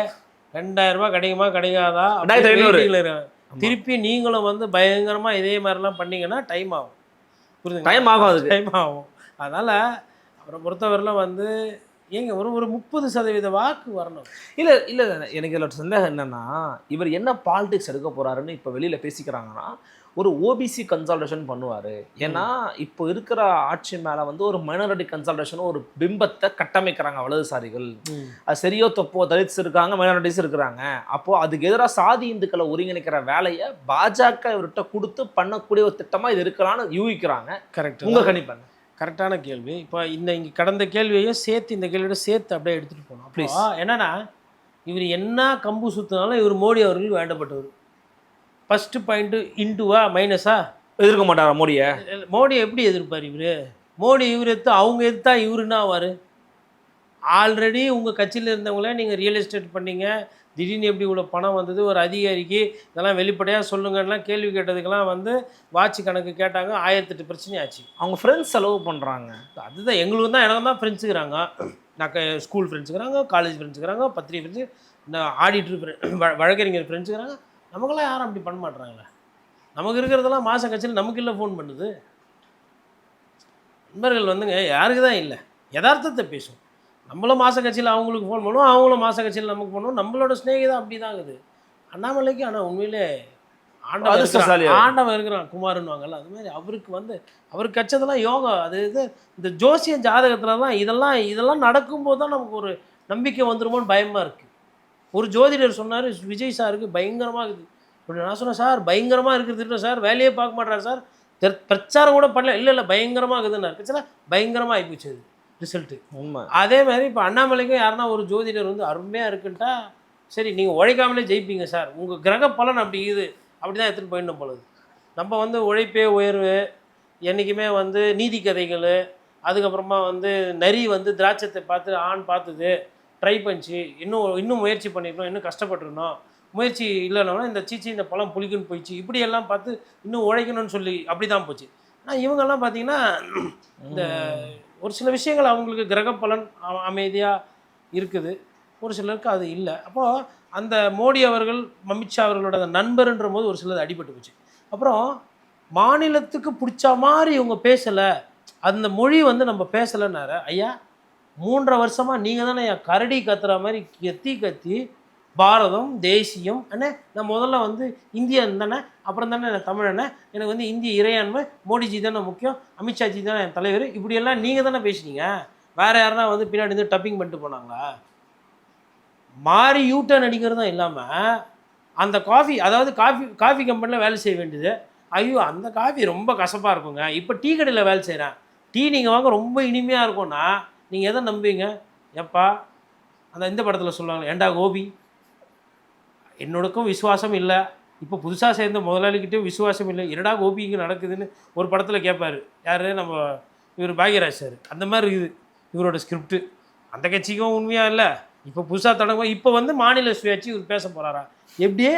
2000 ரூபாய் கிடைக்குமா கிடைக்காதா, 2500. வெயிட்டிங்கில் இருக்காங்க. திருப்பி நீங்களும் வந்து பயங்கரமாக இதே மாதிரிலாம் பண்ணீங்கன்னா டைம் ஆகும். புரியுதுங்களா? டைம் ஆகும் அதுக்கு. டைம் ஆகும். அதனால் அவரை பொறுத்தவரையிலும் வந்து ஏங்க ஒரு ஒரு 30% வாக்கு வரணும். இல்லை இல்லை எனக்கு இதில் ஒரு சந்தேகம் என்னன்னா, இவர் என்ன பாலிடிக்ஸ் எடுக்க போறாருன்னு இப்போ வெளியில் பேசிக்கிறாங்கன்னா, ஒரு ஓபிசி கன்சால்டேஷன் பண்ணுவார். ஏன்னா இப்போ இருக்கிற ஆட்சி மேலே வந்து ஒரு மைனாரிட்டி கன்சால்டேஷனும் ஒரு பிம்பத்தை கட்டமைக்கிறாங்க வலதுசாரிகள். அது சரியோ தப்போ, தலித்ஸ் இருக்காங்க, மைனாரிட்டிஸ் இருக்கிறாங்க. அப்போது அதுக்கு எதிராக சாதி இந்துக்களை ஒருங்கிணைக்கிற வேலையை பாஜக இவர்கிட்ட கொடுத்து பண்ணக்கூடிய ஒரு திட்டமாக இது இருக்கலாம்னு யூகிக்கிறாங்க. கரெக்ட். உங்கள் கணிப்பாங்க. கரெக்டான கேள்வி. இப்போ இங்கே கடந்த கேள்வியையும் சேர்த்து இந்த கேள்வியோட சேர்த்து அப்படியே எடுத்துகிட்டு போனோம். ப்ளீஸ். என்னன்னா இவர் என்ன கம்பு சுற்றினாலும் இவர் மோடி அவர்கள் வேண்டப்பட்டவர். First point இன்டுவா மைனஸா? எதிர்க்க மாட்டாரா மோடியை? மோடியை எப்படி எதிர்ப்பார் இவர்? மோடி இவர் எடுத்து அவங்க எடுத்தா இவருன்னா ஆவார். ஆல்ரெடி உங்கள் கட்சியில் இருந்தவங்களே நீங்கள் ரியல் எஸ்டேட் பண்ணீங்க, திடீர்னு எப்படி இவ்வளோ பணம் வந்தது, ஒரு அதிகாரிக்கு இதெல்லாம் வெளிப்படையாக சொல்லுங்கலாம் கேள்வி கேட்டதுக்கெல்லாம் வந்து வாட்சி கணக்கு கேட்டாங்க, 1008 பிரச்சனை ஆச்சு. அவங்க ஃப்ரெண்ட்ஸ் செலவு பண்ணுறாங்க. அதுதான் எங்களுக்கு தான், எனக்கு தான் ஃப்ரெண்ட்ஸுக்கிறாங்க. நான் ஸ்கூல் ஃப்ரெண்ட்ஸுக்கிறாங்க, காலேஜ் ஃப்ரெண்ட்ஸுக்கிறாங்க, பத்திரிகை ஃப்ரெண்ட்ஸு, இந்த ஆடிட்டர் வழக்கறிஞர் ஃப்ரெண்ட்ஸுக்கிறாங்க. நமக்கெல்லாம் யாரும் அப்படி பண்ண மாட்டுறாங்களே. நமக்கு இருக்கிறதெல்லாம் மாத கட்சியில் நமக்கு இல்லை ஃபோன் பண்ணுது. நண்பர்கள் வந்துங்க யாருக்கு தான் இல்லை, யதார்த்தத்தை பேசும். நம்மளும் மாத கட்சியில் அவங்களுக்கு ஃபோன் பண்ணுவோம், அவங்களும் மாத கட்சியில் நமக்கு பண்ணுவோம். நம்மளோட ஸ்நேகிதம் அப்படி தான் இருக்குது. அண்ணாமலைக்கு ஆனால் உண்மையிலே ஆண்டவன் இருக்கிறான் குமார்னு வாங்கல, அது மாதிரி அவருக்கு வந்து அவருக்கு கட்சதெல்லாம் யோகா. அது இது இந்த ஜோசிய ஜாதகத்தில் தான் இதெல்லாம் நடக்கும்போது தான் நமக்கு ஒரு நம்பிக்கை வந்துருமோன்னு பயமாக இருக்குது. ஒரு ஜோதிடர் சொன்னார், விஜய் சாருக்கு பயங்கரமாக இருக்குது. இப்படி நான் சொன்னேன், சார் பயங்கரமாக இருக்கிறது சார், வேலையே பார்க்க மாட்டார் சார், பிரச்சாரம் கூட பண்ணல. இல்லை பயங்கரமாக இருக்குதுன்னு கட்சியில் பயங்கரமாக ஆகிப்போச்சு அது ரிசல்ட்டு. உண்மை. அதே மாதிரி இப்போ அண்ணாமலைக்கும் யாருன்னா ஒரு ஜோதிடர் வந்து அருமையாக இருக்குன்ட்டா, சரி நீங்கள் உழைக்காமலே ஜெயிப்பீங்க சார், உங்கள் கிரக பலன் அப்படி இது, அப்படி தான் எடுத்துகிட்டு போயிடணும் பொழுது. நம்ம வந்து உழைப்பே உயர்வு, என்றைக்குமே வந்து நீதி கதைகள், அதுக்கப்புறமா வந்து நரி வந்து திராட்சத்தை பார்த்து ஆண் பார்த்துது, ட்ரை பண்ணிச்சு, இன்னும் முயற்சி பண்ணிக்கணும், இன்னும் கஷ்டப்பட்டுருக்கணும், முயற்சி இல்லைன்னா இந்த சீச்சி இந்த பழம் புளிக்குன்னு போயிடுச்சு, இப்படியெல்லாம் பார்த்து இன்னும் உழைக்கணும்னு சொல்லி அப்படி தான் போச்சு. ஆனால் இவங்கெல்லாம் பார்த்தீங்கன்னா இந்த ஒரு சில விஷயங்கள் அவங்களுக்கு கிரக பலன் அமைதியாக இருக்குது, ஒரு சிலருக்கு அது இல்லை. அப்போது அந்த மோடி அவர்கள் அமித்ஷா அவர்களோட நண்பர்ன்ற போது ஒரு சிலது அடிபட்டு போச்சு. அப்புறம் மாநிலத்துக்கு பிடிச்ச மாதிரி இவங்க பேசலை, அந்த மொழி வந்து நம்ம பேசலைன்னாரு. ஐயா 3.5 வருஷமாக நீங்கள் தானே என் கரடி கத்துற மாதிரி கத்தி பாரதம் தேசியம் அண்ணே, நான் முதல்ல வந்து இந்தியன் தானே, அப்புறம் தானே நான் தமிழண்ணே, எனக்கு வந்து இந்திய இறையாண்மை, மோடிஜி தானே முக்கியம், அமித்ஷாஜி தானே என் தலைவர், இப்படியெல்லாம் நீங்கள் தானே பேசுனீங்க. வேறு யாருன்னா வந்து பின்னாடி வந்து டப்பிங் பண்ணிட்டு போனாங்களா? மாறி யூட்டர்ன் அடிக்கிறது தான் இல்லாமல் அந்த காஃபி, அதாவது காஃபி கம்பெனியில் வேலை செய்ய வேண்டியது, ஐயோ அந்த காஃபி ரொம்ப கசப்பாக இருக்குங்க, இப்போ டீ கடையில் வேலை செய்கிறேன், டீ நீங்கள் வாங்க ரொம்ப இனிமையாக இருக்கும்னா நீங்கள் எதை நம்புவீங்க? எப்பா இந்த படத்தில் சொல்லுவாங்க, ஏண்டா கோபி என்னோடக்கும் விசுவாசம் இல்லை, இப்போ புதுசாக சேர்ந்த முதலாளிக்கிட்டே விசுவாசம் இல்லை, என்னடா கோபி இங்கே நடக்குதுன்னு ஒரு படத்தில் கேட்பார். யார்? நம்ம இவர் பாக்யராஜ் சார். அந்த மாதிரி இருக்குது இவரோட ஸ்கிரிப்டு. அந்த கட்சிக்கும் உண்மையாக இல்லை, இப்போ புதுசாக தொடங்கும். இப்போ வந்து மாநில சுயாட்சி இவர் பேச போகிறாரா? எப்படியே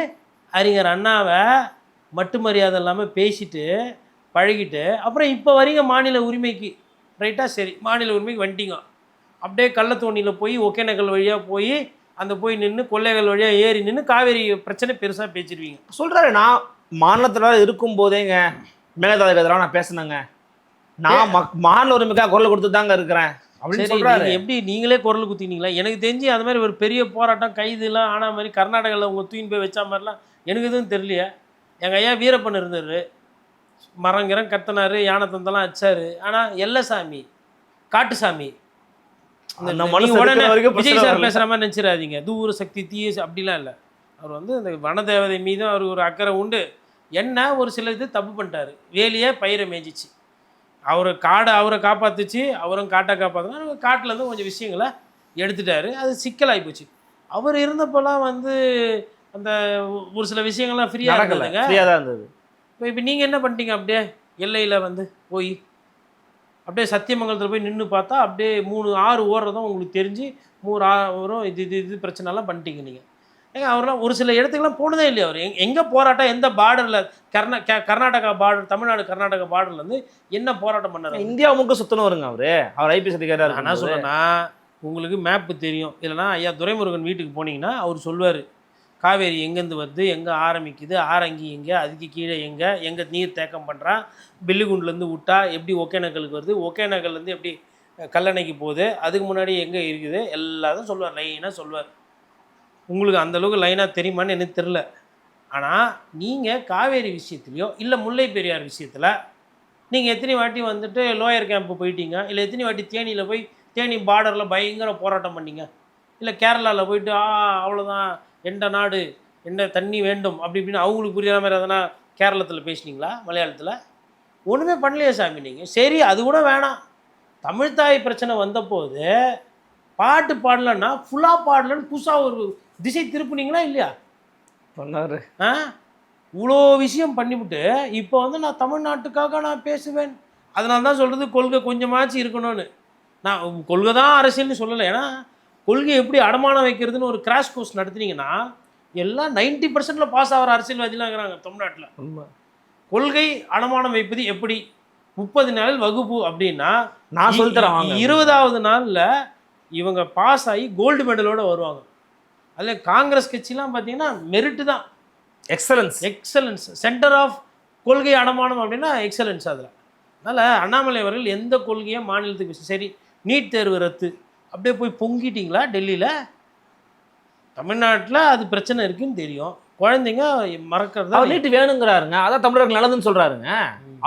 அறிஞர் அண்ணாவை மட்டு மரியாதை இல்லாமல் பேசிட்டு பழகிட்டு அப்புறம் இப்போ வரீங்க மாநில உரிமைக்கு, ரைட்டாக? சரி, மாநில உரிமைக்கு வந்துட்டீங்க, அப்படியே கள்ளத்தோணியில் போய் ஒகேனக்கல் வழியாக போய் போய் நின்று கொள்ளைகள் வழியாக ஏறி நின்று காவேரி பிரச்சனை பெருசாக பேசிடுவீங்க. சொல்கிறாரு, நான் மாநிலத்தில் இருக்கும் போதேங்க மேகதாதுக்கு எதிராக நான் பேசினேங்க, நான் மாநில உரிமைக்காக குரல் கொடுத்து தாங்க இருக்கிறேன் அப்படின்னு சொல்கிறாரு. எப்படி நீங்களே குரல் குத்தினீங்களா? எனக்கு தெரிஞ்சு அந்த மாதிரி ஒரு பெரிய போராட்டம் கைதுலாம் ஆன மாதிரி கர்நாடகாவில் உங்கள் தூயின் போய் வச்சா மாதிரிலாம் எனக்கு எதுவும் தெரியலையே. எங்கள் ஐயா வீரப்பன் இருந்தார், மரங்கிறம் கத்தினார், யானை தந்தெல்லாம் வச்சார். ஆனால் எல்லசாமி காட்டுசாமி உடனே விஜய் சார் பேசுகிற மாதிரி நினச்சிடாதீங்க, தூர சக்தி தீய அப்படிலாம் இல்லை. அவர் வந்து இந்த வனதேவதை மீதும் அவர் ஒரு அக்கறை உண்டு. என்ன ஒரு சில இது தப்பு பண்ணிட்டார், வேலியே பயிரை மேய்ஞ்சிச்சு, அவரை காப்பாற்றுச்சு, அவரும் காட்டை காப்பாற்றினா காட்டிலேருந்து கொஞ்சம் விஷயங்களை எடுத்துட்டாரு, அது சிக்கலாகி போச்சு. அவர் இருந்தப்போலாம் வந்து அந்த ஒரு சில விஷயங்கள்லாம் ஃப்ரீயாக இருந்தது. இப்போ நீங்கள் என்ன பண்ணிட்டீங்க, அப்படியே எல்லையில் வந்து போய் அப்படியே சத்தியமங்கலத்தில் போய் நின்று பார்த்தா அப்படியே 3 ஆறு ஓடுறதும் உங்களுக்கு தெரிஞ்சு 3 ஆறு இது பிரச்சனைலாம் பண்ணிட்டீங்க நீங்கள். ஏங்க அவர்லாம் ஒரு சில இடத்துக்குலாம் போனதே இல்லையா அவர்? எங்கே போராட்டம், எந்த பார்டரில், கர்நாடகா பார்டர், தமிழ்நாடு கர்நாடகா பார்டர்லேருந்து என்ன போராட்டம் பண்ணார்? இந்தியா முழுக்க சுத்தணும் வருங்க அவர் ஐபிஎஸ் அதிகாரியா நான் என்ன சொல்கிறேன்னா, உங்களுக்கு மேப்பு தெரியும் இல்லைனா ஐயா துரைமுருகன் வீட்டுக்கு போனீங்கன்னா அவர் சொல்லுவார், காவேரி எங்கேருந்து வருது, எங்கே ஆரம்பிக்குது, ஆரங்கி எங்கே, அதுக்கு கீழே எங்கே நீர் தேக்கம் பண்ணுறா, பில்லுகுண்டுலேருந்து விட்டா எப்படி ஒகேனக்கலுக்கு வருது, ஒகேனக்கல்லேருந்து எப்படி கல்லணைக்கு போகுது, அதுக்கு முன்னாடி எங்கே இருக்குது, எல்லாத்தையும் சொல்லுவார், லைனாக சொல்லுவார். உங்களுக்கு அந்தளவுக்கு லைனாக தெரியுமான்னு எனக்கு தெரில. ஆனால் நீங்கள் காவேரி விஷயத்துலையோ இல்லை முல்லை பெரியார் விஷயத்தில் நீங்கள் எத்தனை வாட்டி வந்துட்டு லோயர் கேம்ப்பு போயிட்டீங்க, இல்லை எத்தனை வாட்டி தேனியில் போய் தேனி பார்டரில் பயங்கர போராட்டம் பண்ணிங்க, இல்லை கேரளாவில் போயிட்டு அவ்வளோதான் எந்த நாடு என்ன தண்ணி வேண்டும் அப்படி இப்படின்னு அவங்களுக்கு புரியாத மாதிரி எதனா கேரளத்தில் பேசுனீங்களா, மலையாளத்தில்? ஒன்றுமே பண்ணலையே சாமி நீங்கள். சரி அது கூட வேணாம், தமிழ்தாய் பிரச்சனை வந்தபோது பாட்டு பாடலன்னா ஃபுல்லாக பாடலன்னு புதுசாக ஒரு திசை திருப்புனீங்களா இல்லையா? பண்ணாரு. இவ்வளோ விஷயம் பண்ணிவிட்டு இப்போ வந்து நான் தமிழ்நாட்டுக்காக நான் பேசுவேன், அதனால தான் சொல்கிறது கொள்கை கொஞ்சமாச்சு இருக்கணும்னு. நான் கொள்கை தான் அரசியல்னு சொல்லலை. ஏன்னா கொள்கை எப்படி அடமானம் வைக்கிறதுன்னு ஒரு கிராஷ் கோர்ஸ் நடத்துனீங்கன்னா எல்லாம் 90% பாஸ் ஆகிற அரசியல்வாதிலாம் இருக்கிறாங்க தமிழ்நாட்டில். உண்மை. கொள்கை அடமானம் வைப்பது எப்படி, 30 நாளில் வகுப்பு அப்படின்னா நான் சொல்லித்தரேன் வாங்க. 20வது நாளில் இவங்க பாஸ் ஆகி கோல்டு மெடலோடு வருவாங்க. அதில் காங்கிரஸ் கட்சிலாம் பார்த்தீங்கன்னா மெரிட்டு தான், எக்ஸலன்ஸ் சென்டர் ஆஃப் கொள்கை அடமானம் அப்படின்னா எக்ஸலன்ஸ். அதில் அதனால் அண்ணாமலை அவர்கள் எந்த கொள்கையை மாநிலத்துக்கு சரி நீட் தேர்வு ரத்து அப்படியே போய் பொங்கிட்டீங்களா டெல்லியில்? தமிழ்நாட்டில் அது பிரச்சனை இருக்குன்னு தெரியும், குழந்தைங்க மறக்கிறதா. நீட் வேணுங்கிறாருங்க, அதான் தமிழர்கள் நல்லதுன்னு சொல்கிறாருங்க.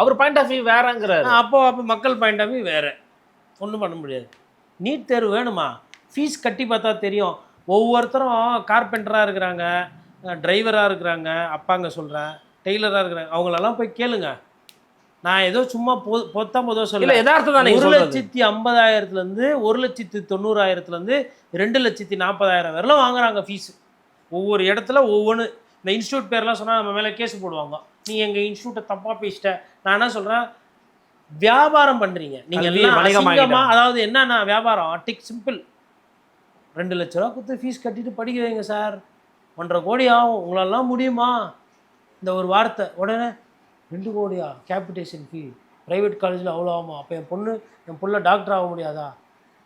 அவர் பாயிண்ட் ஆஃப் வியூ வேறங்கிறாரு. அப்போ மக்கள் பாயிண்ட் ஆஃப் வியூ வேறு, ஒன்றும் பண்ண முடியாது. நீட் தேர்வு வேணுமா? ஃபீஸ் கட்டி பார்த்தா தெரியும். ஒவ்வொருத்தரும் கார்பெண்டராக இருக்கிறாங்க, டிரைவராக இருக்கிறாங்க, அப்பாங்க சொல்கிறேன், டெய்லராக இருக்கிறாங்க, அவங்களெல்லாம் போய் கேளுங்க. நான் ஏதோ சும்மா பொதுவாக சொல்ல, யதார்த்தம் தான். 1,50,000 1,90,000 2,40,000 வரலாம் வாங்குறாங்க ஃபீஸு. ஒவ்வொரு இடத்துல ஒவ்வொன்று. இந்த இன்ஸ்டியூட் பேர்லாம் சொன்னால் நம்ம மேலே கேஸ் போடுவாங்க, நீ எங்கள் இன்ஸ்டியூட்டை தப்பாக பேசிட்ட. நான் என்ன சொல்கிறேன், வியாபாரம் பண்ணுறீங்க நீங்கள் எல்லாம். அதாவது என்னன்னா வியாபாரம் டிக் சிம்பிள். 2 லட்ச ரூபா கொடுத்து ஃபீஸ் கட்டிட்டு படிக்க வைங்க சார், 1.5 கோடி ஆகும், உங்களெல்லாம் முடியுமா? இந்த ஒரு வார்த்தை உடனே 2 கோடியா கேபிட்டேஷன் ஃபீ, ப்ரைவேட் காலேஜில் அவ்வளோ ஆகுமா? அப்போ என் புள்ள டாக்டர் ஆக முடியாதா?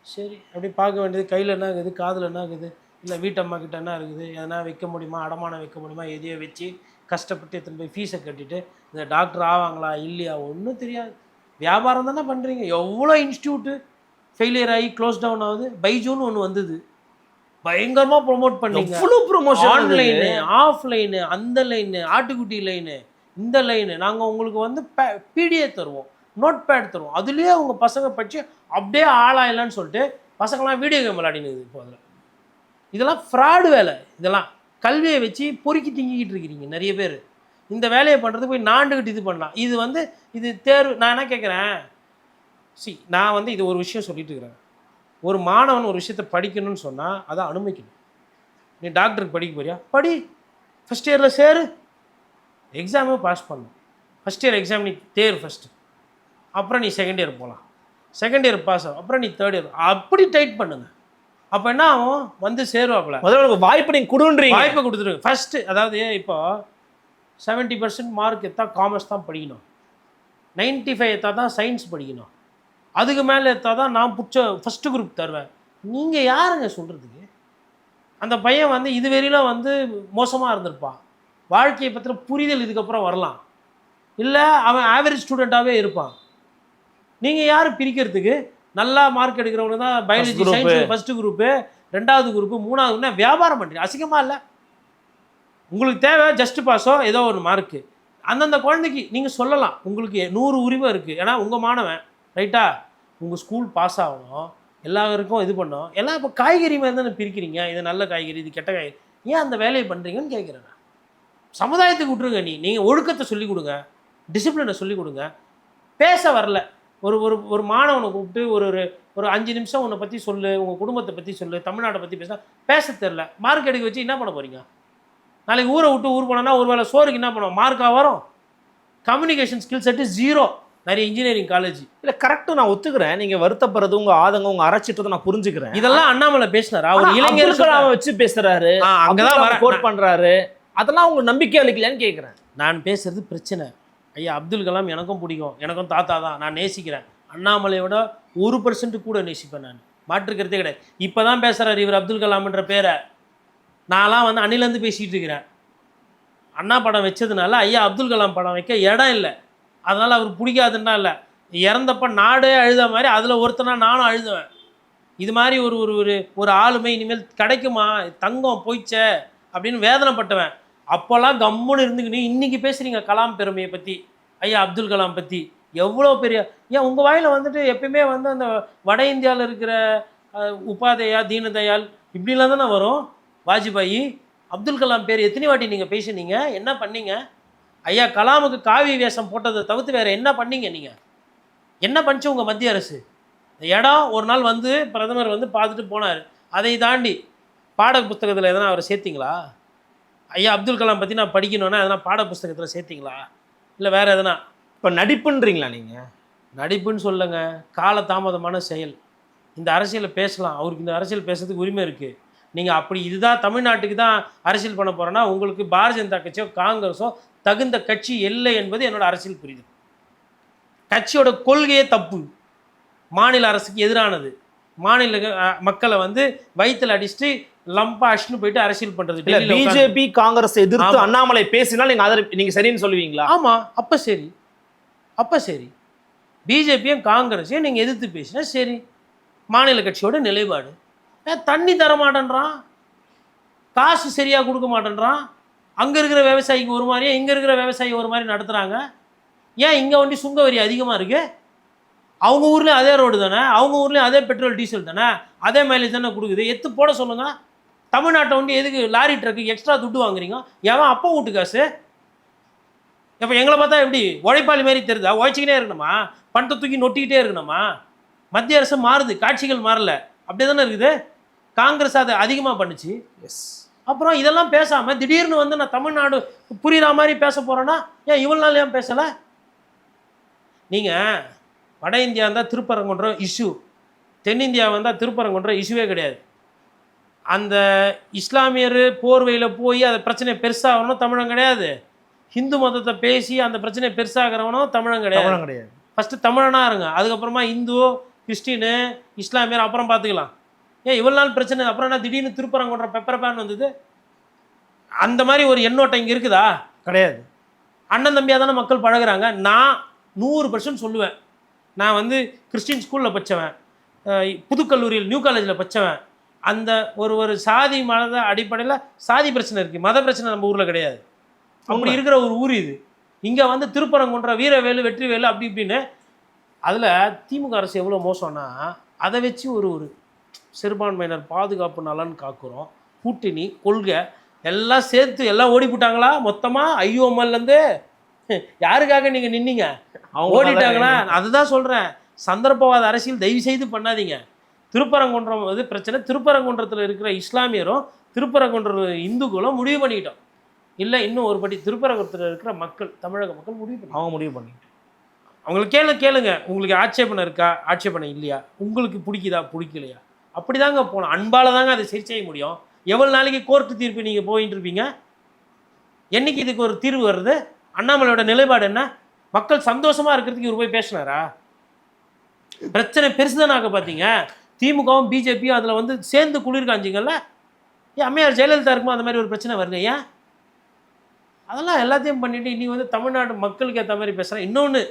சரி அப்படி பார்க்க வேண்டியது, கையில் என்ன இருக்குது, காதில் என்ன இருக்குது, இல்லை வீட்டம்மா கிட்ட என்ன இருக்குது, எதனா வைக்க முடியுமா, அடமானம் வைக்க முடியுமா, எதையோ வச்சு கஷ்டப்பட்டு எத்தனை போய் ஃபீஸை கட்டிட்டு இந்த டாக்டர் ஆவாங்களா இல்லையா ஒன்றும் தெரியாது. வியாபாரம் தானே பண்ணுறீங்க. எவ்வளோ இன்ஸ்டியூட்டு ஃபெயிலியர் ஆகி க்ளோஸ் டவுன் ஆகுது. பைஜூன்னு ஒன்று வந்தது, பயங்கரமாக ப்ரொமோட் பண்ணீங்க. ஆன்லைனு ஆஃப்லைனு, அந்த லைனு ஆட்டுக்குட்டி லைனு இந்த லைனு, நாங்கள் உங்களுக்கு வந்து பிடிஏ தருவோம், நோட் பேட் தருவோம், அதுலேயே அவங்க பசங்க படித்து அப்படியே ஆளாயிடலான்னு சொல்லிட்டு பசங்களாம் வீடியோ கேம் விளையாடினுது. இப்போ அதில் இதெல்லாம் ஃப்ராடு வேலை. இதெல்லாம் கல்வியை வச்சு பொறுக்கி திங்கிக்கிட்டு இருக்கிறீங்க நிறைய பேர். இந்த வேலையை பண்ணுறதுக்கு போய் நாண்டுக்கிட்டு இது பண்ணலாம். இது வந்து இது தேர்வு. நான் என்ன கேட்குறேன், நான் வந்து இது ஒரு விஷயம் சொல்லிட்டு இருக்கிறேன். ஒரு மாணவன் ஒரு விஷயத்தை படிக்கணும்னு சொன்னால் அதை அனுமதிக்கணும். நீ டாக்டருக்கு படிக்க போறியா, படி, ஃபஸ்ட் இயரில் சேரு, எக்ஸாமே பாஸ் பண்ணணும். ஃபஸ்ட் இயர் எக்ஸாம் நீ தேர் ஃபஸ்ட்டு, அப்புறம் நீ செகண்ட் இயர் போகலாம், செகண்ட் இயர் பாஸ் ஆகும், அப்புறம் நீ தேர்ட் இயர், அப்படி டைட் பண்ணுங்க. அப்போ என்ன ஆகும், வந்து சேருவாப்பில். முதல்ல வாய்ப்பு நீங்கள் கொடுன்றீங்க, வாய்ப்பை கொடுத்துருங்க ஃபஸ்ட்டு. அதாவது இப்போ 70% மார்க் எடுத்தால் காமர்ஸ் தான் படிக்கணும், 95 எடுத்தால் தான் சயின்ஸ் படிக்கணும், அதுக்கு மேலே எடுத்தால் தான் நான் பிடிச்ச ஃபஸ்ட்டு குரூப் தருவேன். நீங்கள் யாருங்க சொல்கிறதுக்கு? அந்த பையன் வந்து இதுவரையிலும் வந்து மோசமாக இருந்திருப்பான், வாழ்க்கையை பற்றின புரிதல் இதுக்கப்புறம் வரலாம், இல்லை அவன் ஆவரேஜ் ஸ்டூடெண்ட்டாகவே இருப்பான். நீங்கள் யார் பிரிக்கிறதுக்கு? நல்லா மார்க் எடுக்கிறவங்க தான் பயாலஜி சயின்ஸ் ஃபஸ்ட்டு குரூப்பு, 2வது குரூப்பு, 3வது. வியாபாரம் பண்ணுறீங்க, அசிங்கமாக இல்லை? உங்களுக்கு தேவை ஜஸ்ட் பாஸோ ஏதோ ஒரு மார்க்கு. அந்தந்த குழந்தைக்கு நீங்கள் சொல்லலாம், உங்களுக்கு 100 உரிமை இருக்குது, ஏன்னா உங்கள் மாணவன் ரைட்டா, உங்கள் ஸ்கூல் பாஸ் ஆகணும், எல்லாருக்கும் இது பண்ணோம். எல்லாம் இப்போ காய்கறி மாதிரி தானே பிரிக்கிறீங்க, இது நல்ல காய்கறி, இது கெட்ட காய்கறி. ஏன் அந்த வேலையை பண்ணுறீங்கன்னு கேட்குறேன். சமுதாயத்துக்கு விட்டுருங்க. நீங்கள் ஒழுக்கத்தை சொல்லிக் கொடுங்க, டிசிப்ளினை சொல்லிக் கொடுங்க. பேச வரல, ஒரு ஒரு ஒரு மாணவனை கூப்பிட்டு ஒரு 5 நிமிஷம் உன்னை பற்றி சொல்லு, உங்கள் குடும்பத்தை பற்றி சொல்லு, தமிழ்நாட்டை பற்றி பேச தெரில, மார்க் எடுக்க வச்சு என்ன பண்ண போகிறீங்க? நாளைக்கு ஊரை விட்டு ஊர் போனோன்னா ஒரு வேளை சோறுக்கு என்ன பண்ணுவோம்? மார்க்காக வரும். Communication skill set 0. நிறைய இன்ஜினியரிங் காலேஜ். இல்ல கரெக்ட், நான் ஒத்துக்கிறேன். நீங்க வருத்தப்படுறது உங்க ஆதங்கம், உங்க அரைச்சிட்டதை நான் புரிஞ்சுக்கிறேன். இதெல்லாம் அண்ணாமலை பேசினாரா? ஒரு இளைஞர் அப்துல் கலாமை வச்சு பேசுறாரு, அங்கதான் கோட் பண்றாரு, அதெல்லாம் உங்களுக்கு நம்பிக்கை அளிக்கலையான்னு கேட்குறேன். நான் பேசுறது பிரச்சனை. ஐயா அப்துல் கலாம் எனக்கும் பிடிக்கும், எனக்கும் தாத்தா தான், நான் நேசிக்கிறேன். அண்ணாமலையோட 1% கூட நேசிப்பேன் நான், மாற்றுக்கிறதே கிடையாது. இப்போ தான் பேசுகிறார் இவர் அப்துல் கலாம்ன்ற பேரை. நான்லாம் வந்து அன்னிலேருந்து பேசிகிட்டு இருக்கிறேன். அண்ணா படம் வச்சதுனால ஐயா அப்துல் கலாம் படம் வைக்க இடம் இல்லை, அதனால் அவர் பிடிக்காதுன்னா இல்லை. இறந்தப்ப நாடே அழுத மாதிரி அதில் ஒருத்தனா நானும் அழுதுவேன். இது மாதிரி ஒரு ஒரு ஒரு ஒரு ஆளுமை இனிமேல் கிடைக்குமா, தங்கம் போயிச்சே அப்படின்னு வேதனைப்பட்டவன். அப்போல்லாம் கம்முன்னு இருந்துக்கின்னு இன்றைக்கி பேசுகிறீங்க கலாம் பெருமையை பற்றி, ஐயா அப்துல் கலாம் பற்றி. எவ்வளோ பெரிய, ஏன் உங்கள் வாயில் வந்துட்டு எப்பயுமே வந்து அந்த வட இந்தியாவில் இருக்கிற உபாதையா, தீனதயாள் இப்படிலாம் தானே வரும். வாஜ்பாயி, அப்துல் கலாம் பேர் எத்தனை வாட்டி நீங்கள் பேசுனீங்க, என்ன பண்ணீங்க? ஐயா கலாமுக்கு காவி வேஷம் போட்டதை தவிர்த்து வேறு என்ன பண்ணீங்க? நீங்கள் என்ன பண்ணிச்சு உங்கள் மத்திய அரசு? இடம் ஒரு நாள் வந்து பிரதமர் வந்து பார்த்துட்டு போனார். அதை தாண்டி பாட புத்தகத்தில் எதனா அவரை சேர்த்திங்களா? ஐயா அப்துல் கலாம் பற்றி நான் படிக்கணுன்னா எதனா பாட புஸ்தகத்தில் சேர்த்திங்களா? இல்லை வேறு எதனா? இப்போ நடிப்புன்றீங்களா நீங்கள்? நடிப்புன்னு சொல்லுங்க, காலதாமதமான செயல். இந்த அரசியலை பேசலாம், அவருக்கு இந்த அரசியல் பேசுறதுக்கு உரிமை இருக்குது. நீங்கள் அப்படி இதுதான் தமிழ்நாட்டுக்கு தான் அரசியல் பண்ண போகிறேன்னா உங்களுக்கு பாரதிய ஜனதா கட்சியோ காங்கிரஸோ தகுந்த கட்சி இல்லை என்பது என்னோட அரசியல் புரியுது. கட்சியோட கொள்கையே தப்பு, மாநில அரசுக்கு எதிரானது. மாநில மக்களை வந்து வயிற்றில் அடிச்சுட்டு லம்பா அடிச்சுன்னு போயிட்டு அரசியல் பண்ணுறது. பிஜேபி காங்கிரஸ் எதிர்த்து அண்ணாமலை பேசினால் நீங்கள் சரின்னு சொல்லுவீங்களா? ஆமாம், அப்போ சரி, அப்போ சரி. பிஜேபியும் காங்கிரஸையும் நீங்கள் எதிர்த்து பேசினா சரி, மாநில கட்சியோட நிலைப்பாடு. தண்ணி தர மாட்டேன்றான், காசு சரியாக கொடுக்க மாட்டேன்றான். அங்கே இருக்கிற விவசாயிக்கு ஒரு மாதிரியே இங்கே இருக்கிற விவசாயி ஒரு மாதிரி நடத்துகிறாங்க. ஏன் இங்கே வண்டி சுங்க வரி அதிகமாக இருக்குது? அவங்க ஊர்லேயும் அதே ரோடு தானே, அவங்க ஊர்லேயும் அதே பெட்ரோல் டீசல் தானே, அதே மைலேஜ் தானே கொடுக்குது. எத்து போட சொல்லுங்கள். தமிழ்நாட்டை வண்டி எதுக்கு லாரி ட்ரக்கு எக்ஸ்ட்ரா துட்டு வாங்குறீங்க? எவன் அப்போ வீட்டு காசு? இப்போ எங்களை பார்த்தா எப்படி உழைப்பாளி மாதிரி தெரியுதா? உழைச்சிக்கிட்டே இருக்கணுமா? பணத்தை தூக்கி நொட்டிக்கிட்டே இருக்கணுமா? மத்திய அரசு மாறுது, காட்சிகள் மாறல, அப்படியே தானே இருக்குது. காங்கிரஸ் அதை அதிகமாக பண்ணுச்சு. எஸ். அப்புறம் இதெல்லாம் பேசாமல் திடீர்னு வந்து நான் தமிழ்நாடு புரிகிற மாதிரி பேச போகிறேன்னா ஏன் இவ்வளோ நாள் ஏன் பேசலை? நீங்கள் வட இந்தியா இருந்தால் திருப்பரங்குன்றம் இஷ்யூ, தென்னிந்தியா வந்தால் திருப்பரங்குன்றம் இஷ்யூவே கிடையாது. அந்த இஸ்லாமியர் போர்வையில் போய் அந்த பிரச்சனை பெருசாகணும் தமிழன் கிடையாது. ஹிந்து மதத்தை பேசி அந்த பிரச்சனையை பெருசாகிறவனும் தமிழன் கிடையாது. ஃபஸ்ட்டு தமிழனாக இருங்க, அதுக்கப்புறமா இந்து, கிறிஸ்டினு, இஸ்லாமியர் அப்புறம் பார்த்துக்கலாம். ஏன் இவ்வளோ நாள் பிரச்சனை, அப்புறம் என்ன திடீர்னு திருப்பரங்குன்றம் பெப்பர் பேன் வந்தது? அந்த மாதிரி ஒரு எண்ணோட்டம் இங்கே இருக்குதா? கிடையாது. அண்ணன் தம்பியாக தானே மக்கள் பழகுறாங்க. நான் 100% சொல்லுவேன். நான் வந்து கிறிஸ்டின் ஸ்கூலில் படித்தவன், புதுக்கல்லூரியில் நியூ காலேஜில் படித்தவன். அந்த ஒரு சாதி மத அடிப்படையில் சாதி பிரச்சனை இருக்குது, மத பிரச்சனை நம்ம ஊரில் கிடையாது. அப்படி இருக்கிற ஒரு ஊர் இது. இங்கே வந்து திருப்பரங்குன்ற வீரவேலு வெற்றிவேலு அப்படி இப்படின்னு. அதில் திமுக அரசு எவ்வளோ மோசம்னா, அதை வச்சு ஒரு சிறுபான்மையினர் பாதுகாப்பு நலன் காக்குறோம், கூட்டணி கொள்கை எல்லாம் சேர்த்து எல்லாம் ஓடி போட்டாங்களா மொத்தமாக? ஐயோமல்லேருந்து யாருக்காக நீங்கள் நின்னீங்க? ஓடிட்டாங்களா? அதுதான் சொல்கிறேன், சந்தர்ப்பவாத அரசியல் தயவு செய்து பண்ணாதீங்க. திருப்பரங்குன்றம் வந்து பிரச்சனை, திருப்பரங்குன்றத்தில் இருக்கிற இஸ்லாமியரும் திருப்பரங்குன்ற இந்துக்களும் முடிவு பண்ணிக்கிட்டோம். இல்லை இன்னும் ஒரு படி திருப்பரங்குன்றத்தில் இருக்கிற மக்கள், தமிழக மக்கள் முடிவு பண்ணிக்கிட்டோம். அவங்களுக்கு கேளுங்க, உங்களுக்கு ஆட்சேபனை இருக்கா, ஆட்சேபனை இல்லையா, உங்களுக்கு பிடிக்குதா, பிடிக்கலையா, அப்படி தாங்க போகணும். அன்பால் தாங்க அதை சரி செய்ய முடியும். எவ்வளோ நாளைக்கு கோர்ட்டு தீர்ப்பு நீங்கள் போயிட்டு இருப்பீங்க? என்னைக்கு இதுக்கு ஒரு தீர்வு வருது? அண்ணாமலையோட நிலைப்பாடு என்ன? மக்கள் சந்தோஷமாக இருக்கிறதுக்கு இவர் போய் பேசினாரா? பிரச்சனை பெருசுதானாக்க பார்த்தீங்க. திமுகவும் பிஜேபியும் அதில் வந்து சேர்ந்து குளிர் காஞ்சிங்கல்ல. ஏன் அம்மையார் ஜெயலலிதா இருக்குமோ அந்த மாதிரி ஒரு பிரச்சனை வருது? ஏன் அதெல்லாம் எல்லாத்தையும் பண்ணிவிட்டு இன்றைக்கி வந்து தமிழ்நாடு மக்களுக்கு ஏற்ற மாதிரி பேசுகிறேன். இன்னொன்று,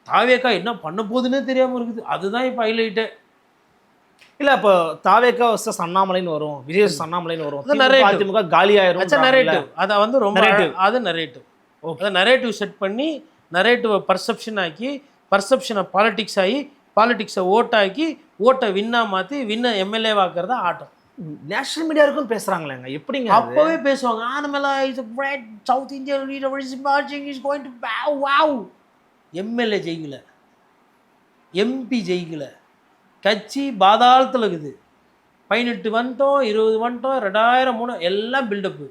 தாவேக்கா என்ன பண்ண போகுதுன்னே தெரியாமல் இருக்குது, அதுதான் இப்போ ஹைலைட்டு. இல்லை இப்போ தாவேக்கா வர்சஸ் அண்ணாமலைன்னு வரும், விஜய் வர்சஸ் அண்ணாமலைன்னு வரும், அதிமுக காலியாயிரும். நரேட்டிவ் அதை வந்து ரொம்ப அது நரேட்டிவ். அதை நரேட்டிவ் செட் பண்ணி நரேட்டிவை பர்செப்ஷன் ஆக்கி, பர்செப்ஷனை பாலிட்டிக்ஸ் ஆகி, பாலிட்டிக்ஸை ஓட்டாக்கி, ஓட்டை வின்னா மாற்றி வின்ன எம்எல்ஏ வாக்குறதா ஆட்டம். நேஷனல் மீடியாவுக்கும் பேசுகிறாங்களேங்க, எப்படிங்க? அப்போவே பேசுவாங்க, ஆனமேலா is a great South Indian leader is emerging, is going to wow. MLA ஜெயிக்கல, எம்பி ஜெயிக்கல, கட்சி பாதாளத்தில் இருக்குது. 18 வந்துட்டோம், 20 வந்துட்டோம், 2003 எல்லாம் பில்டப்பு.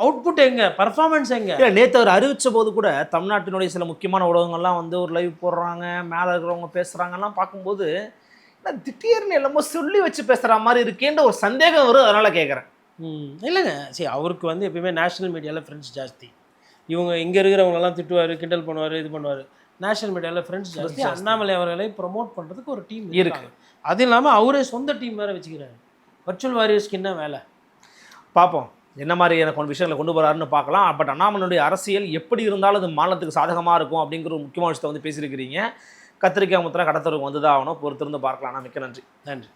அவுட்புட் எங்க, பர்ஃபார்மன்ஸ் எங்க? இல்லை, நேற்று அவர் அறிவித்த போது கூட தமிழ்நாட்டினுடைய சில முக்கியமான ஊடகங்கள்லாம் வந்து ஒரு லைவ் போடுறாங்க, மேலே இருக்கிறவங்க பேசுகிறாங்கலாம் பார்க்கும்போது திடீர்னு எல்லாமோ சொல்லி வச்சு பேசுகிற மாதிரி இருக்கேன்ற ஒரு சந்தேகம் வரும். அதனால் கேட்குறேன். இல்லைங்க, சரி, அவருக்கு வந்து எப்பயுமே நேஷனல் மீடியாவில் ஃப்ரெண்ட்ஸ் ஜாஸ்தி. இவங்க இங்கே இருக்கிறவங்களெல்லாம் திட்டுவார், கிண்டல் பண்ணுவார், இது பண்ணுவார். நேஷனல் மீடியாவில் ஃப்ரெண்ட்ஸ் ஜாஸ்தி. அண்ணாமலை அவர்களை ப்ரொமோட் பண்ணுறதுக்கு ஒரு டீம் இருக்கு. அது இல்லாமல் அவரே சொந்த டீம் வேறு வச்சுக்கிறாரு. வர்ச்சுவல் வாரியர்ஸ்க்கு என்ன வேலை? பார்ப்போம் என்ன மாதிரி எனக்கு விஷயங்களை கொண்டு போகிறாருன்னு பார்க்கலாம். பட் அண்ணாமலையுடைய அரசியல் எப்படி இருந்தாலும் அது மாநிலத்துக்கு சாதகமாக இருக்கும் அப்படிங்கிற ஒரு முக்கியமான விஷயத்தை வந்து பேசியிருக்கிறீங்க. கத்திரிக்காய் முத்திரம் கடத்தருக்கு வந்து தான் ஆகணும். பொறுத்திருந்து பார்க்கலாம். மிக்க நன்றி. நன்றி.